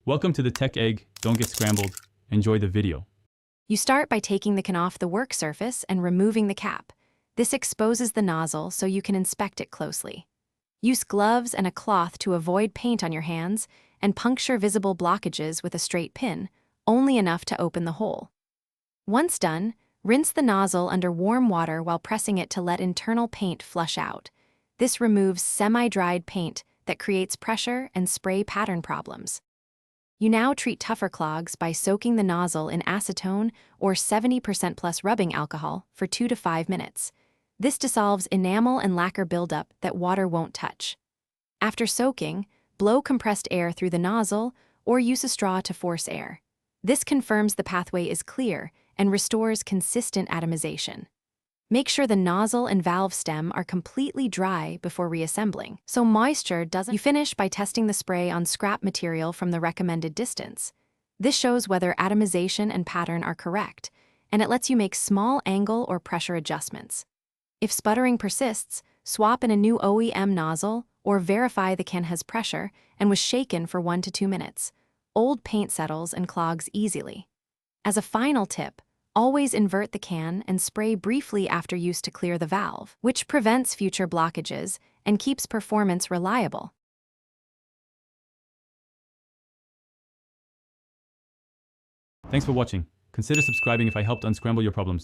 Welcome to the Tech Egg. Don't get scrambled. Enjoy the video. You start by taking the can off the work surface and removing the cap. This exposes the nozzle so you can inspect it closely. Use gloves and a cloth to avoid paint on your hands and puncture visible blockages with a straight pin, only enough to open the hole. Once done, rinse the nozzle under warm water while pressing it to let internal paint flush out. This removes semi-dried paint that creates pressure and spray pattern problems. You now treat tougher clogs by soaking the nozzle in acetone or 70% plus rubbing alcohol for 2 to 5 minutes. This dissolves enamel and lacquer buildup that water won't touch. After soaking, blow compressed air through the nozzle or use a straw to force air. This confirms the pathway is clear and restores consistent atomization. Make sure the nozzle and valve stem are completely dry before reassembling, so moisture doesn't. You finish by testing the spray on scrap material from the recommended distance. This shows whether atomization and pattern are correct, and it lets you make small angle or pressure adjustments. If sputtering persists, swap in a new OEM nozzle or verify the can has pressure and was shaken for 1 to 2 minutes. Old paint settles and clogs easily. As a final tip, always invert the can and spray briefly after use to clear the valve, which prevents future blockages and keeps performance reliable. Thanks for watching. Consider subscribing if I helped unscramble your problems.